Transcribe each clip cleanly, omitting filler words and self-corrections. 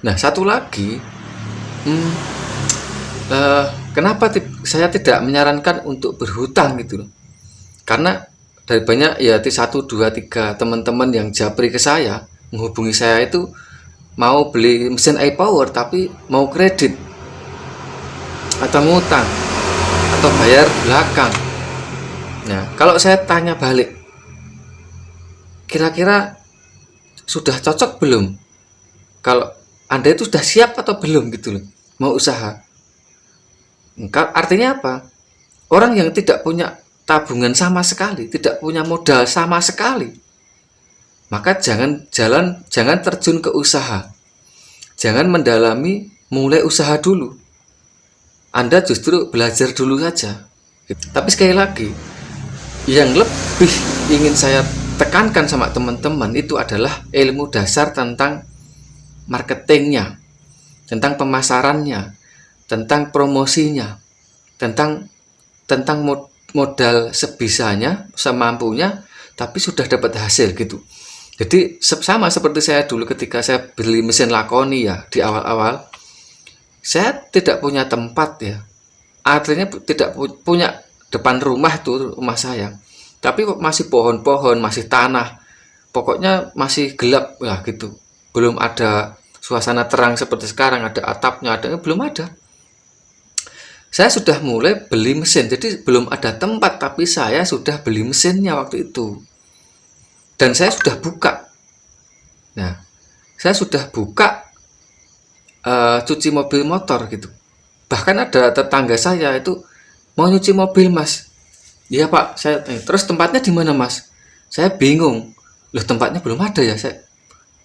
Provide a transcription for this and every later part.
Nah, satu lagi, hmm, kenapa saya tidak menyarankan untuk berhutang gitu loh. Karena dari banyak ya T1, 2, 3 teman-teman yang japri ke saya, menghubungi saya itu mau beli mesin iPower tapi mau kredit atau ngutang atau bayar belakang. Nah, kalau saya tanya balik, kira-kira sudah cocok belum? Kalau Anda itu sudah siap atau belum gitu loh, mau usaha. Artinya apa? Orang yang tidak punya tabungan sama sekali, tidak punya modal sama sekali, maka jangan terjun ke usaha. Jangan mendalami, mulai usaha dulu. Anda justru belajar dulu saja. Tapi sekali lagi, yang lebih ingin saya tekankan sama teman-teman itu adalah ilmu dasar tentang marketingnya, tentang pemasarannya, tentang promosinya, tentang tentang modal sebisanya, semampunya, tapi sudah dapat hasil gitu. Jadi sama seperti saya dulu ketika saya beli mesin Lakoni ya di awal-awal, saya tidak punya tempat ya, artinya tidak punya depan rumah tuh rumah saya, tapi masih pohon-pohon, masih tanah, pokoknya masih gelap lah gitu, belum ada suasana terang seperti sekarang, ada atapnya, belum ada. Saya sudah mulai beli mesin, jadi belum ada tempat, tapi saya sudah beli mesinnya waktu itu. Dan saya sudah buka. Nah, saya sudah buka cuci mobil motor gitu. Bahkan ada tetangga saya itu mau nyuci mobil, Mas. Iya Pak, terus tempatnya di mana Mas? Saya bingung. Loh, tempatnya belum ada ya.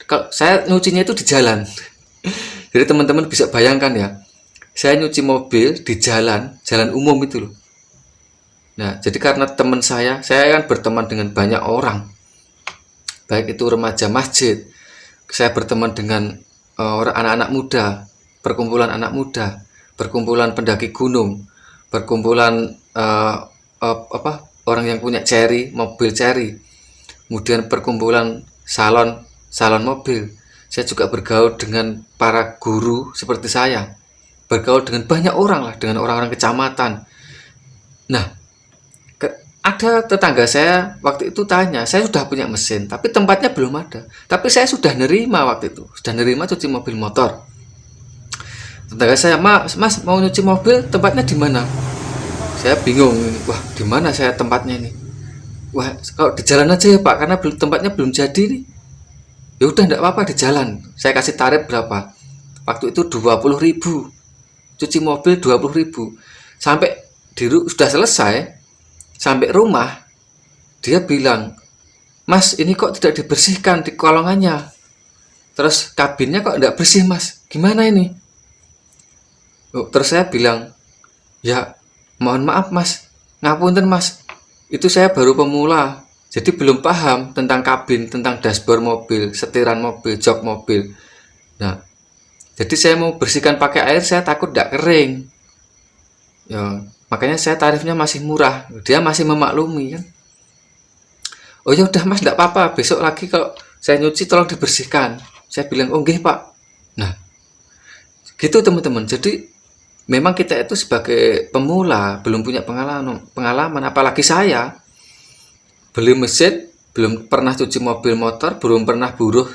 Kalau saya nyucinya itu di jalan. Jadi teman-teman bisa bayangkan ya, saya nyuci mobil di jalan umum itu loh. Nah, jadi karena teman saya kan berteman dengan banyak orang, baik itu remaja masjid, saya berteman dengan anak-anak muda, perkumpulan anak muda, perkumpulan pendaki gunung, perkumpulan orang yang punya mobil cherry, kemudian perkumpulan salon mobil. Saya juga bergaul dengan para guru seperti saya, bergaul dengan banyak orang lah, dengan orang-orang kecamatan. Nah, ada tetangga saya waktu itu tanya, saya sudah punya mesin, tapi tempatnya belum ada. Tapi saya sudah nerima waktu itu, sudah nerima cuci mobil motor. Tetangga saya, mas mau nyuci mobil, tempatnya di mana? Saya bingung, wah di mana saya tempatnya ini? Wah, kalau di jalan aja ya Pak, karena tempatnya belum jadi nih. Ya udah enggak apa-apa di jalan. Saya kasih tarif berapa? Waktu itu 20.000. Cuci mobil 20.000. Sampai sudah selesai, sampai rumah, dia bilang, Mas ini kok tidak dibersihkan di kolongannya, terus kabinnya kok tidak bersih Mas, gimana ini? Terus saya bilang, ya mohon maaf Mas, ngapunten Mas, itu saya baru pemula, jadi belum paham tentang kabin, tentang dashboard mobil, setiran mobil, jok mobil. Nah, jadi saya mau bersihkan pakai air, saya takut tidak kering ya, makanya saya tarifnya masih murah. Dia masih memaklumi kan. Oh ya udah Mas, enggak apa-apa, besok lagi kalau saya nyuci tolong dibersihkan. Saya bilang, oh nggih Pak. Nah, gitu teman-teman. Jadi memang kita itu sebagai pemula, belum punya pengalaman, apalagi saya beli mesin, belum pernah cuci mobil motor, belum pernah buruh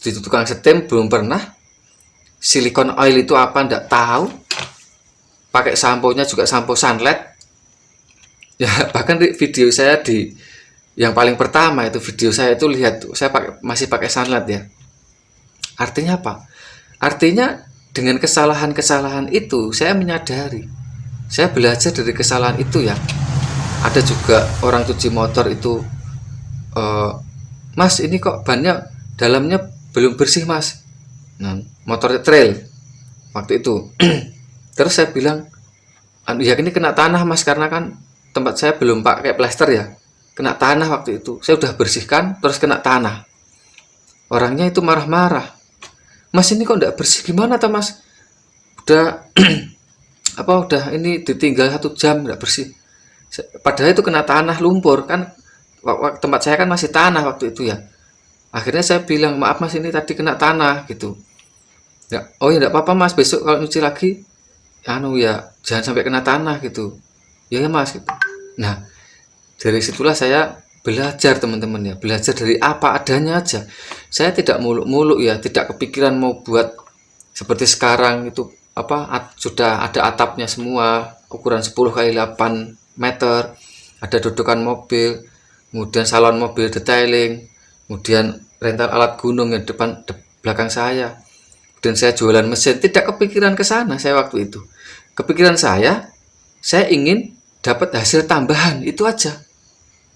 di tukang setim, belum pernah. Silikon oil itu apa enggak tahu. Pakai sampo-nya juga sampo Sunlight. Ya, bahkan di video saya yang paling pertama itu video saya itu lihat saya masih pakai Sunlight ya. Artinya apa? Artinya dengan kesalahan-kesalahan itu saya menyadari. Saya belajar dari kesalahan itu ya. Ada juga orang cuci motor itu, Mas ini kok bannya dalamnya belum bersih Mas. Nah, motor trail waktu itu. Terus saya bilang, ya ini kena tanah Mas, karena kan tempat saya belum pakai plester ya, kena tanah waktu itu. Saya udah bersihkan terus kena tanah. Orangnya itu marah-marah, Mas ini kok enggak bersih, gimana tuh Mas? Udah udah ini ditinggal 1 jam enggak bersih. Padahal itu kena tanah lumpur kan, tempat saya kan masih tanah waktu itu ya. Akhirnya saya bilang, maaf Mas ini tadi kena tanah gitu. Ya, oh ya enggak apa-apa Mas, besok kalau nyuci lagi anu ya jangan sampai kena tanah gitu. Ya ya Mas gitu. Nah, dari situlah saya belajar teman-teman ya, belajar dari apa adanya aja. Saya tidak muluk-muluk ya, tidak kepikiran mau buat seperti sekarang itu apa sudah ada atapnya semua, ukuran 10 kali 8 meter, ada dudukan mobil, kemudian salon mobil detailing, kemudian rental alat gunung yang belakang saya. Dan saya jualan mesin, tidak kepikiran ke sana saya waktu itu. Kepikiran saya ingin dapat hasil tambahan, itu aja.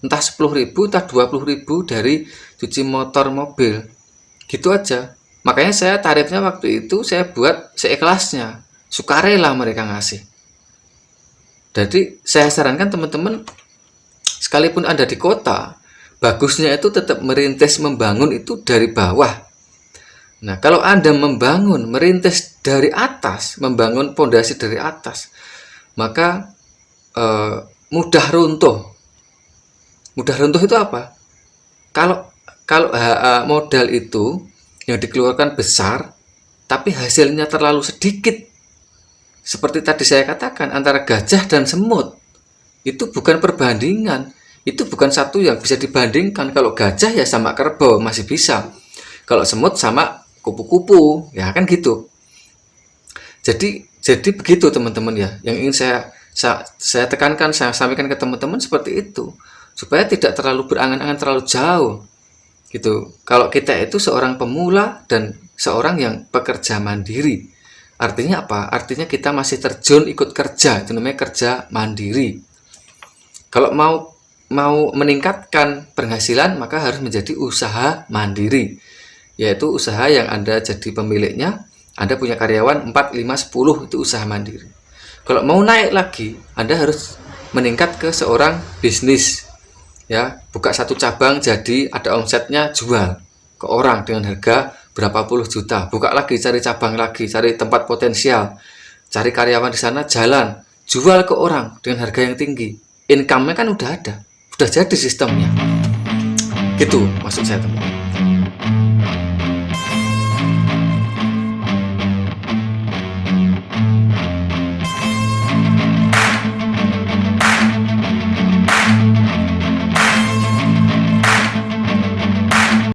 Entah 10.000, entah 20.000 dari cuci motor mobil. Gitu aja. Makanya saya tarifnya waktu itu saya buat seikhlasnya. Sukarela mereka ngasih. Jadi saya sarankan teman-teman, sekalipun Anda di kota, bagusnya itu tetap merintis membangun itu dari bawah. Nah, kalau Anda membangun, merintis dari atas, membangun pondasi dari atas, maka mudah runtuh. Mudah runtuh itu apa? Kalau kalau modal itu yang dikeluarkan besar, tapi hasilnya terlalu sedikit. Seperti tadi saya katakan, antara gajah dan semut, itu bukan perbandingan. Itu bukan satu yang bisa dibandingkan. Kalau gajah ya sama kerbau, masih bisa. Kalau semut sama kupu-kupu, ya kan gitu. Jadi begitu teman-teman ya. Yang ingin saya tekankan, saya sampaikan ke teman-teman seperti itu, supaya tidak terlalu berangan-angan terlalu jauh. Gitu. Kalau kita itu seorang pemula dan seorang yang pekerja mandiri. Artinya apa? Artinya kita masih terjun ikut kerja, itu namanya kerja mandiri. Kalau mau meningkatkan penghasilan, maka harus menjadi usaha mandiri, yaitu usaha yang Anda jadi pemiliknya, Anda punya karyawan 4, 5, 10, itu usaha mandiri. Kalau mau naik lagi, Anda harus meningkat ke seorang bisnis. Ya, buka satu cabang jadi ada omsetnya, jual ke orang dengan harga berapa puluh juta. Buka lagi, cari cabang lagi, cari tempat potensial, cari karyawan di sana, jalan, jual ke orang dengan harga yang tinggi. Income-nya kan udah ada, udah jadi sistemnya. Gitu maksud saya teman.